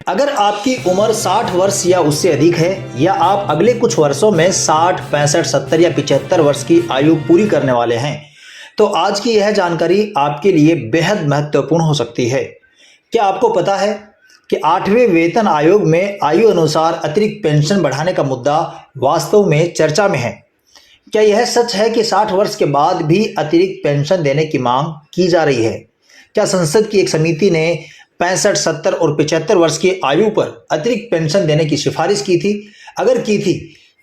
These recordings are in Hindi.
अगर आपकी उम्र 60 वर्ष या उससे अधिक है या आप अगले कुछ वर्षों में 60, 65, 70 या 75 वर्ष की आयु पूरी करने वाले हैं, तो आज की यह जानकारी आपके लिए बेहद महत्वपूर्ण हो सकती है। क्या आपको पता है कि 8वें वेतन आयोग में आयु अनुसार अतिरिक्त पेंशन बढ़ाने का मुद्दा वास्तव में चर्चा में है? क्या यह सच है कि 60 वर्ष के बाद भी अतिरिक्त पेंशन देने की मांग की जा रही है? क्या संसद की एक समिति ने 65, 70 और 75 वर्ष की आयु पर अतिरिक्त पेंशन देने की सिफारिश की थी? अगर की थी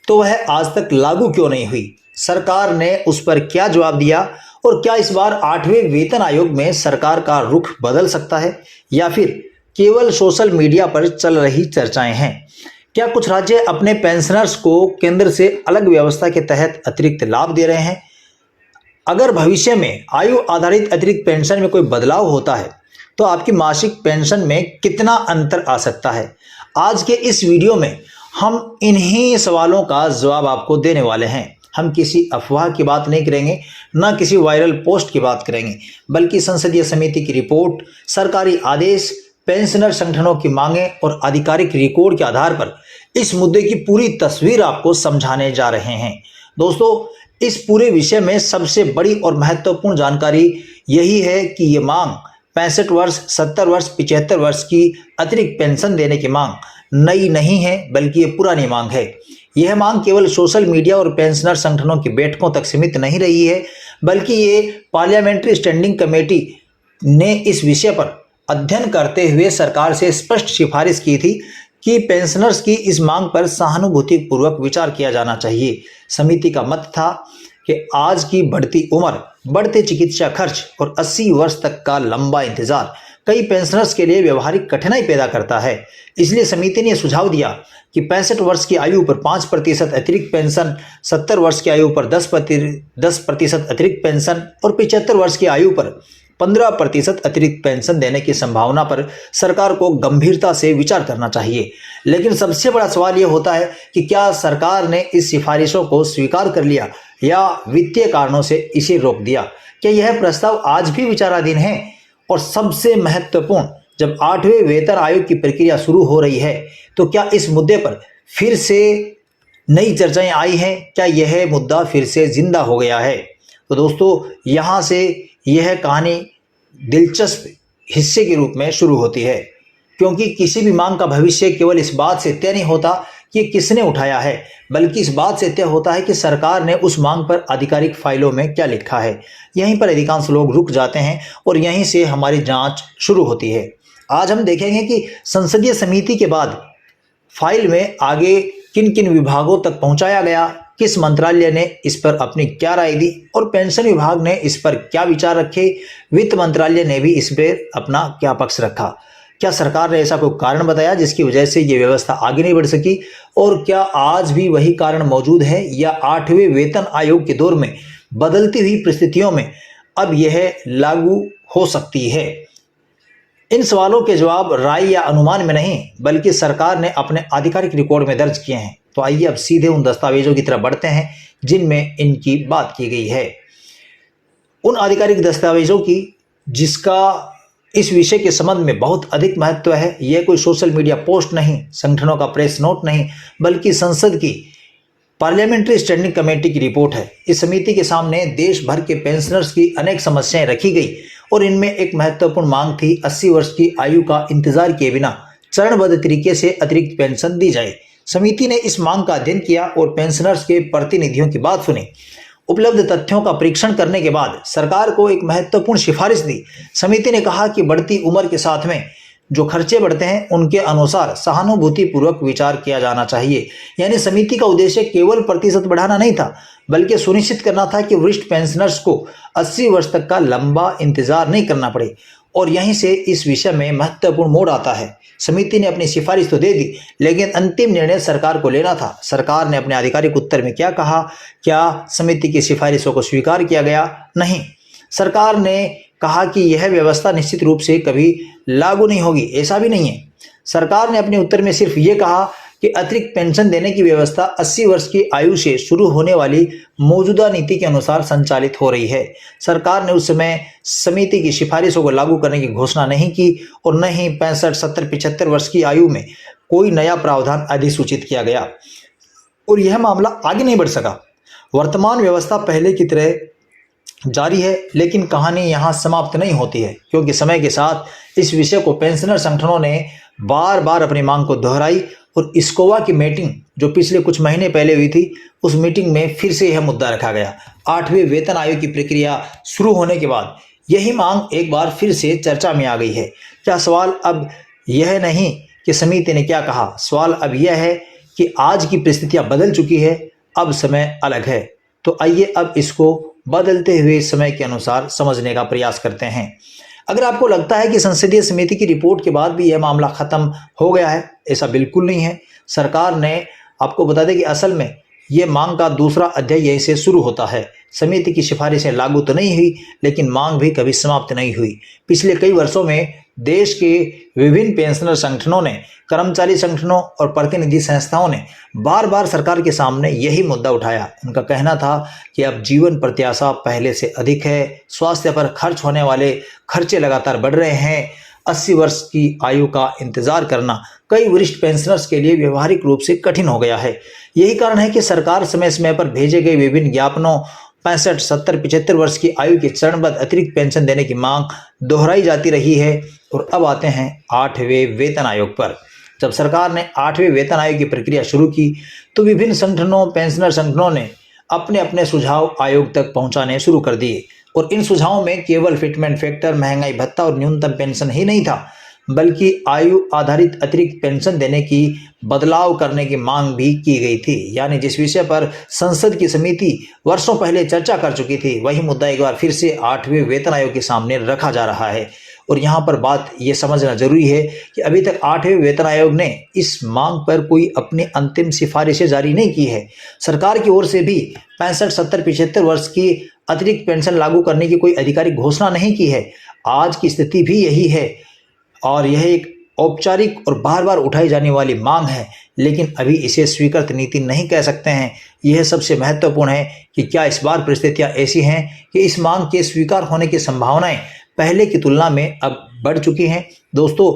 तो वह आज तक लागू क्यों नहीं हुई? सरकार ने उस पर क्या जवाब दिया? और क्या इस बार 8वें वेतन आयोग में सरकार का रुख बदल सकता है या फिर केवल सोशल मीडिया पर चल रही चर्चाएं हैं? क्या कुछ राज्य अपने पेंशनर्स को केंद्र से अलग व्यवस्था के तहत अतिरिक्त लाभ दे रहे हैं? अगर भविष्य में आयु आधारित अतिरिक्त पेंशन में कोई बदलाव होता है तो आपकी मासिक पेंशन में कितना अंतर आ सकता है? आज के इस वीडियो में हम इन्हीं सवालों का जवाब आपको देने वाले हैं। हम किसी अफवाह की बात नहीं करेंगे, न किसी वायरल पोस्ट की बात करेंगे, बल्कि संसदीय समिति की रिपोर्ट, सरकारी आदेश, पेंशनर संगठनों की मांगें और आधिकारिक रिकॉर्ड के आधार पर इस मुद्दे की पूरी तस्वीर आपको समझाने जा रहे हैं। दोस्तों, इस पूरे विषय में सबसे बड़ी और महत्वपूर्ण जानकारी यही है कि ये मांग 65 वर्ष, 70 वर्ष, 75 वर्ष की अतिरिक्त पेंशन देने की मांग नई नहीं है, बल्कि ये पुरानी मांग है। यह मांग केवल सोशल मीडिया और पेंशनर संगठनों की बैठकों तक सीमित नहीं रही है, बल्कि ये पार्लियामेंट्री स्टैंडिंग कमेटी ने इस विषय पर अध्ययन करते हुए सरकार से स्पष्ट सिफारिश की थी कि पेंशनर्स की इस मांग पर सहानुभूतिपूर्वक विचार किया जाना चाहिए। समिति का मत था कि आज की बढ़ती उम्र, बढ़ते चिकित्सा खर्च और 80 वर्ष तक का लंबा इंतजार कई पेंशनर्स के लिए व्यवहारिक कठिनाई पैदा करता है। इसलिए समिति ने सुझाव दिया कि 65 वर्ष की आयु पर 5% अतिरिक्त पेंशन, 70 वर्ष की आयु पर 10% अतिरिक्त पेंशन और 75 वर्ष की आयु पर 15% अतिरिक्त पेंशन देने की संभावना पर सरकार को गंभीरता से विचार करना चाहिए। लेकिन सबसे बड़ा सवाल यह होता है कि क्या सरकार ने इस सिफारिशों को स्वीकार कर लिया या वित्तीय कारणों से इसे रोक दिया? क्या यह प्रस्ताव आज भी विचाराधीन है? और सबसे महत्वपूर्ण, जब 8वें वेतन आयोग की प्रक्रिया शुरू हो रही है तो क्या इस मुद्दे पर फिर से नई चर्चाएं आई हैं? क्या यह मुद्दा फिर से जिंदा हो गया है? तो दोस्तों, यहाँ से यह कहानी दिलचस्प हिस्से के रूप में शुरू होती है, क्योंकि किसी भी मांग का भविष्य केवल इस बात से तय नहीं होता कि किसने उठाया है, बल्कि इस बात से तय होता है कि सरकार ने उस मांग पर आधिकारिक फाइलों में क्या लिखा है। यहीं पर अधिकांश लोग रुक जाते हैं और यहीं से हमारी जांच शुरू होती है। आज हम देखेंगे कि संसदीय समिति के बाद फाइल में आगे किन किन विभागों तक पहुंचाया गया, किस मंत्रालय ने इस पर अपनी क्या राय दी और पेंशन विभाग ने इस पर क्या विचार रखे, वित्त मंत्रालय ने भी इस पर अपना क्या पक्ष रखा। क्या सरकार ने ऐसा कोई कारण बताया जिसकी वजह से ये व्यवस्था आगे नहीं बढ़ सकी? और क्या आज भी वही कारण मौजूद है या 8वें वेतन आयोग के दौर में बदलती हुई परिस्थितियों में अब यह लागू हो सकती है? इन सवालों के जवाब राय या अनुमान में नहीं, बल्कि सरकार ने अपने आधिकारिक रिकॉर्ड में दर्ज किए हैं। तो आइए अब सीधे उन दस्तावेजों की तरफ बढ़ते हैं जिनमें इनकी बात की गई है। उन आधिकारिक दस्तावेजों की जिसका इस विषय के संबंध में बहुत अधिक महत्व है। यह कोई सोशल मीडिया पोस्ट नहीं, संगठनों का प्रेस नोट नहीं, बल्कि संसद की पार्लियामेंट्री स्टैंडिंग कमेटी की रिपोर्ट है। इस समिति के सामने देश भर के पेंशनर्स की अनेक समस्याएं रखी गई और इनमें एक महत्वपूर्ण मांग थी 80 वर्ष की आयु का इंतजार किए बिना चरणबद्ध तरीके से अतिरिक्त पेंशन दी जाए। समिति ने इस मांग का अध्ययन किया और पेंशनर्स के प्रतिनिधियों की बात सुनी। उपलब्ध तथ्यों का परीक्षण करने के बाद सरकार को एक महत्वपूर्ण सिफारिश दी। समिति ने कहा कि बढ़ती उम्र के साथ में जो खर्चे बढ़ते हैं उनके अनुसार सहानुभूतिपूर्वक विचार किया जाना चाहिए। यानी समिति का उद्देश्य केवल प्रतिशत बढ़ाना नहीं था, बल्कि सुनिश्चित करना था कि वरिष्ठ पेंशनर्स को 80 वर्ष तक का लंबा इंतजार नहीं करना पड़े। और यहीं से इस विषय में महत्वपूर्ण मोड़ आता है। समिति ने अपनी सिफारिश तो दे दी, लेकिन अंतिम निर्णय सरकार को लेना था। सरकार ने अपने आधिकारिक उत्तर में क्या कहा? क्या समिति की सिफारिशों को स्वीकार किया गया? नहीं। सरकार ने कहा कि यह व्यवस्था निश्चित रूप से कभी लागू नहीं होगी। ऐसा भी नहीं है। सरकार ने अपने उत्तर में सिर्फ ये कहा कि अतिरिक्त पेंशन देने की व्यवस्था 80 वर्ष की आयु से शुरू होने वाली मौजूदा नीति के अनुसार संचालित हो रही है। सरकार ने उस समय समिति की सिफारिशों को लागू करने की घोषणा नहीं की और न ही 65, 70, 75 वर्ष की आयु में कोई नया प्रावधान अधिसूचित किया गया और यह मामला आगे नहीं बढ़ सका। वर्तमान व्यवस्था पहले की तरह जारी है, लेकिन कहानी यहाँ समाप्त नहीं होती है, क्योंकि समय के साथ इस विषय को पेंशनर संगठनों ने बार बार अपनी मांग को दोहराई और इस्कोवा की मीटिंग जो पिछले कुछ महीने पहले हुई थी, उस मीटिंग में फिर से यह मुद्दा रखा गया। 8वें वेतन आयोग की प्रक्रिया शुरू होने के बाद यही मांग एक बार फिर से चर्चा में आ गई है। क्या सवाल अब यह नहीं कि समिति ने क्या कहा, सवाल अब यह है कि आज की परिस्थितियां बदल चुकी है, अब समय अलग है। तो आइए अब इसको बदलते हुए समय के अनुसार समझने का प्रयास करते हैं। अगर आपको लगता है कि संसदीय समिति की रिपोर्ट के बाद भी यह मामला खत्म हो गया है, ऐसा बिल्कुल नहीं है। सरकार ने, आपको बता दें कि असल में ये मांग का दूसरा अध्याय यहीं से शुरू होता है। समिति की सिफारिशें लागू तो नहीं हुई, लेकिन मांग भी कभी समाप्त नहीं हुई। पिछले कई वर्षों में देश के विभिन्न पेंशनर संगठनों ने, कर्मचारी संगठनों और प्रतिनिधि संस्थाओं ने बार बार सरकार के सामने यही मुद्दा उठाया। उनका कहना था कि अब जीवन प्रत्याशा पहले से अधिक है, स्वास्थ्य पर खर्च होने वाले खर्चे लगातार बढ़ रहे हैं, 80 वर्ष की आयु का इंतजार करना कई वरिष्ठ पेंशनर्स के लिए व्यवहारिक रूप से कठिन हो गया है। यही कारण है कि सरकार समय समय पर भेजे गए विभिन्न ज्ञापनों 65, 70, 75 वर्ष की आयु के चरणबद्ध अतिरिक्त पेंशन देने की मांग दोहराई जाती रही है। और अब आते हैं 8वें वेतन आयोग पर। जब सरकार ने 8वें वेतन आयोग की प्रक्रिया शुरू की तो विभिन्न संगठनों, पेंशनर संगठनों ने अपने अपने सुझाव आयोग तक पहुंचाने शुरू कर दिए और इन सुझावों में केवल फिटमेंट फैक्टर, महंगाई भत्ता और न्यूनतम पेंशन ही नहीं था, बल्कि आयु आधारित अतिरिक्त पेंशन देने की बदलाव करने की मांग भी की गई थी। यानी जिस विषय पर संसद की समिति वर्षों पहले चर्चा कर चुकी थी, वही मुद्दा एक बार फिर से 8वें वेतन आयोग के सामने रखा जा रहा है। और यहाँ पर बात ये समझना जरूरी है कि अभी तक 8वें वेतन आयोग ने इस मांग पर कोई अपनी अंतिम सिफारिशें जारी नहीं की है। सरकार की ओर से भी 65, 70, 75 वर्ष की अतिरिक्त पेंशन लागू करने की कोई आधिकारिक घोषणा नहीं की है। आज की स्थिति भी यही है और यह एक औपचारिक और बार बार उठाई जाने वाली मांग है, लेकिन अभी इसे स्वीकृत नीति नहीं कह सकते हैं। यह सबसे महत्वपूर्ण है कि क्या इस बार परिस्थितियां ऐसी हैं कि इस मांग के स्वीकार होने की संभावनाएं पहले की तुलना में अब बढ़ चुकी हैं। दोस्तों,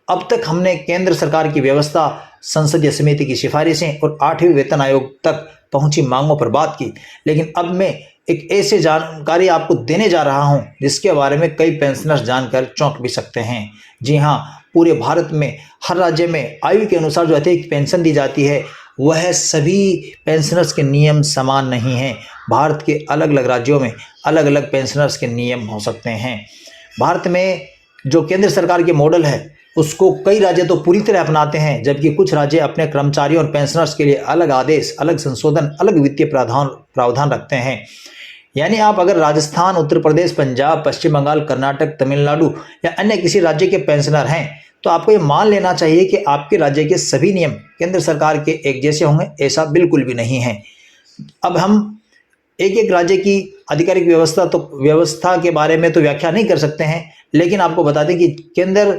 अब तक हमने केंद्र सरकार की व्यवस्था, संसदीय समिति की सिफारिशें और 8वें वेतन आयोग तक पहुंची मांगों पर बात की, लेकिन अब मैं एक ऐसे जानकारी आपको देने जा रहा हूं जिसके बारे में कई पेंशनर्स जानकर चौंक भी सकते हैं। जी हां, पूरे भारत में हर राज्य में आयु के अनुसार जो अतिरिक्त पेंशन दी जाती है, वह सभी पेंशनर्स के नियम समान नहीं हैं। भारत के अलग अलग राज्यों में अलग अलग पेंशनर्स के नियम हो सकते हैं। भारत में जो केंद्र सरकार के मॉडल है, उसको कई राज्य तो पूरी तरह अपनाते हैं, जबकि कुछ राज्य अपने कर्मचारियों और पेंशनर्स के लिए अलग आदेश, अलग संशोधन, अलग वित्तीय प्रावधान रखते हैं। यानी आप अगर राजस्थान, उत्तर प्रदेश, पंजाब, पश्चिम बंगाल, कर्नाटक, तमिलनाडु या अन्य किसी राज्य के पेंशनर हैं, तो आपको ये मान लेना चाहिए कि आपके राज्य के सभी नियम केंद्र सरकार के एक जैसे होंगे। ऐसा बिल्कुल भी नहीं है। अब हम एक एक राज्य की आधिकारिक व्यवस्था के बारे में तो व्याख्या नहीं कर सकते हैं, लेकिन आपको बता दें कि केंद्र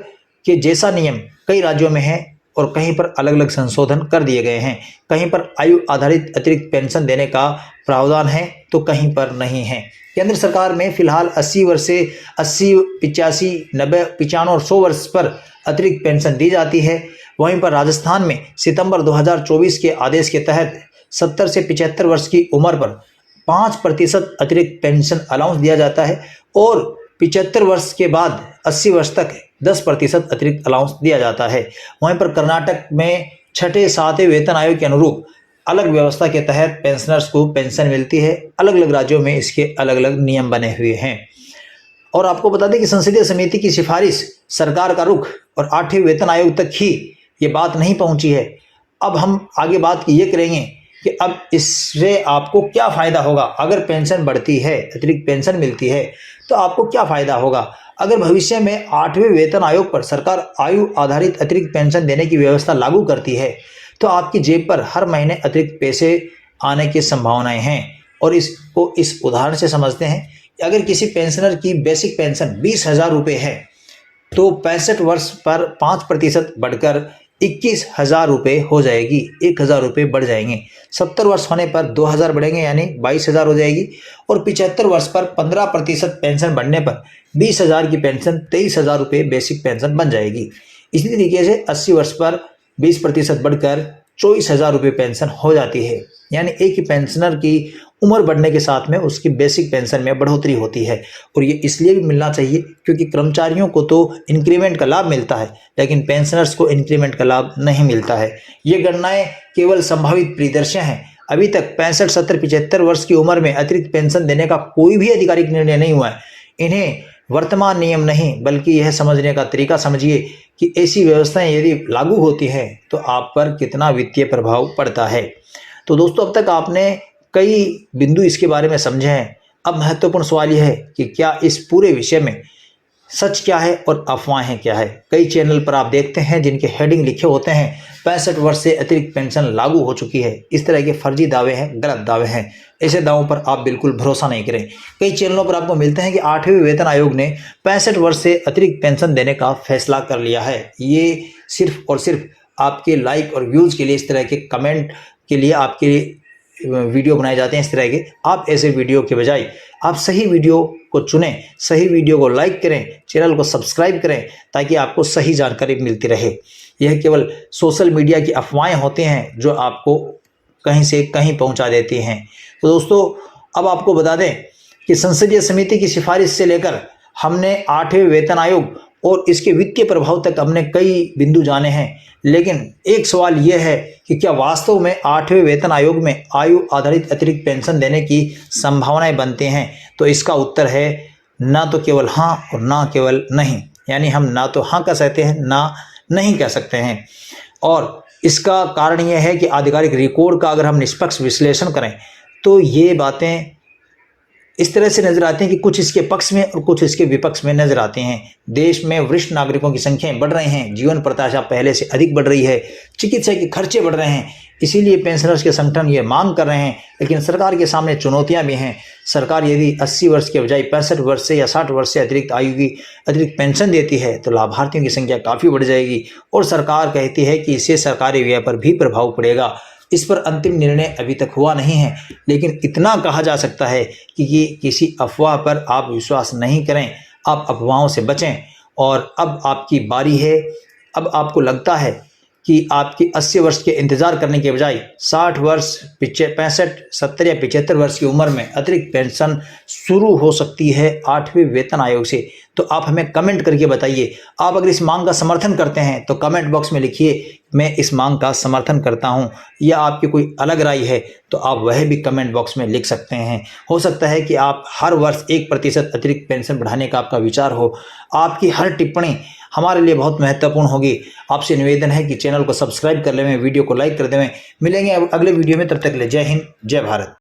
के जैसा नियम कई राज्यों में है और कहीं पर अलग अलग संशोधन कर दिए गए हैं। कहीं पर आयु आधारित अतिरिक्त पेंशन देने का प्रावधान है तो कहीं पर नहीं है। केंद्र सरकार में फिलहाल 80 वर्ष से 80, 85, 90, 95 और 100 वर्ष पर अतिरिक्त पेंशन दी जाती है। वहीं पर राजस्थान में सितंबर 2024 के आदेश के तहत 70 से 75 वर्ष की उम्र पर 5% अतिरिक्त पेंशन अलाउंस दिया जाता है और 75 वर्ष के बाद 80 वर्ष तक 10% अतिरिक्त अलाउंस दिया जाता है। वहीं पर कर्नाटक में 6ठे 7वें वेतन आयोग के अनुरूप अलग व्यवस्था के तहत पेंशनर्स को पेंशन मिलती है। अलग अलग राज्यों में इसके अलग अलग नियम बने हुए हैं। और आपको बता दें कि संसदीय समिति की सिफारिश, सरकार का रुख और 8वें वेतन आयोग तक ही ये बात नहीं पहुंची है। अब हम आगे बात ये करेंगे कि अब इससे आपको क्या फ़ायदा होगा। अगर पेंशन बढ़ती है, अतिरिक्त पेंशन मिलती है, तो आपको क्या फ़ायदा होगा। अगर भविष्य में 8वें वेतन आयोग पर सरकार आयु आधारित अतिरिक्त पेंशन देने की व्यवस्था लागू करती है, तो आपकी जेब पर हर महीने अतिरिक्त पैसे आने की संभावनाएं हैं। और इसको इस उदाहरण से समझते हैं कि अगर किसी पेंशनर की बेसिक पेंशन 20,000 रुपये है, तो 65 वर्ष पर 5% बढ़कर 21,000 रुपये हो जाएगी, 1,000 रुपये बढ़ जाएंगे। 70 वर्ष होने पर 2,000 बढ़ेंगे यानी 22,000 हो जाएगी और 75 वर्ष पर 15% पेंशन बढ़ने पर 20,000 की पेंशन 23,000 रुपये बेसिक पेंशन बन जाएगी। इसी तरीके से 80 वर्ष पर 20% बढ़कर 24,000 रुपये पेंशन हो जाती है। यानी एक ही पेंशनर की उम्र बढ़ने के साथ में उसकी बेसिक पेंशन में बढ़ोतरी होती है और ये इसलिए भी मिलना चाहिए क्योंकि कर्मचारियों को तो इंक्रीमेंट का लाभ मिलता है लेकिन पेंशनर्स को इंक्रीमेंट का लाभ नहीं मिलता है। ये गणनाएं केवल संभावित परिदृश्य हैं। अभी तक 65, 70, 75 वर्ष की उम्र में अतिरिक्त पेंशन देने का कोई भी आधिकारिक निर्णय नहीं हुआ है। इन्हें वर्तमान नियम नहीं बल्कि यह समझने का तरीका समझिए कि ऐसी व्यवस्थाएं यदि लागू होती हैं तो आप पर कितना वित्तीय प्रभाव पड़ता है। तो दोस्तों, अब तक आपने कई बिंदु इसके बारे में समझे हैं। अब महत्वपूर्ण सवाल यह है कि क्या इस पूरे विषय में सच क्या है और अफवाहें क्या है। कई चैनल पर आप देखते हैं जिनके हेडिंग लिखे होते हैं 65 वर्ष से अतिरिक्त पेंशन लागू हो चुकी है। इस तरह के फर्जी दावे हैं, गलत दावे हैं। ऐसे दावों पर आप बिल्कुल भरोसा नहीं करें। कई चैनलों पर आपको मिलते हैं कि 8वें वेतन आयोग ने 65 वर्ष से अतिरिक्त पेंशन देने का फैसला कर लिया है। ये सिर्फ और सिर्फ आपके लाइक और व्यूज़ के लिए, इस तरह के कमेंट के लिए आपके लिए वीडियो बनाए जाते हैं। इस तरह के आप ऐसे वीडियो के बजाय आप सही वीडियो को चुनें, सही वीडियो को लाइक करें, चैनल को सब्सक्राइब करें ताकि आपको सही जानकारी मिलती रहे। यह केवल सोशल मीडिया की अफवाहें होती हैं जो आपको कहीं से कहीं पहुंचा देती हैं। तो दोस्तों, अब आपको बता दें कि संसदीय समिति की सिफारिश से लेकर हमने 8वें वेतन आयोग और इसके वित्तीय प्रभाव तक हमने कई बिंदु जाने हैं। लेकिन एक सवाल यह है कि क्या वास्तव में 8वें वेतन आयोग में आयु आधारित अतिरिक्त पेंशन देने की संभावनाएं बनती हैं? तो इसका उत्तर है ना तो केवल हाँ और ना केवल नहीं। यानी हम ना तो हाँ कह सकते हैं, ना नहीं कह सकते हैं। और इसका कारण यह है कि आधिकारिक रिकॉर्ड का अगर हम निष्पक्ष विश्लेषण करें तो ये बातें इस तरह से नजर आती हैं कि कुछ इसके पक्ष में और कुछ इसके विपक्ष में नजर आते हैं। देश में वरिष्ठ नागरिकों की संख्याएं बढ़ रही हैं, जीवन प्रत्याशा पहले से अधिक बढ़ रही है, चिकित्सा के खर्चे बढ़ रहे हैं। इसीलिए पेंशनर्स के संगठन ये मांग कर रहे हैं। लेकिन सरकार के सामने चुनौतियां भी हैं। सरकार यदि 80 वर्ष के बजाय 65 वर्ष से या 60 वर्ष से अतिरिक्त आयु की अतिरिक्त पेंशन देती है तो लाभार्थियों की संख्या काफ़ी बढ़ जाएगी और सरकार कहती है कि इससे सरकारी व्यय पर भी प्रभाव पड़ेगा। इस पर अंतिम निर्णय अभी तक हुआ नहीं है, लेकिन इतना कहा जा सकता है कि ये किसी अफवाह पर आप विश्वास नहीं करें, आप अफवाहों से बचें। और अब आपकी बारी है। अब आपको लगता है कि आपकी 80 वर्ष के इंतज़ार करने के बजाय 60 वर्ष, 65, 70 या 75 वर्ष की उम्र में अतिरिक्त पेंशन शुरू हो सकती है 8वें वेतन आयोग से। तो आप हमें कमेंट करके बताइए। आप अगर इस मांग का समर्थन करते हैं तो कमेंट बॉक्स में लिखिए मैं इस मांग का समर्थन करता हूं, या आपकी कोई अलग राय है तो आप वह भी कमेंट बॉक्स में लिख सकते हैं। हो सकता है कि आप हर वर्ष 1% अतिरिक्त पेंशन बढ़ाने का आपका विचार हो। आपकी हर टिप्पणी हमारे लिए बहुत महत्वपूर्ण होगी। आपसे निवेदन है कि चैनल को सब्सक्राइब कर लें, वीडियो को लाइक कर दें। मिलेंगे अगले वीडियो में, तब तक के लिए जय हिंद, जय भारत।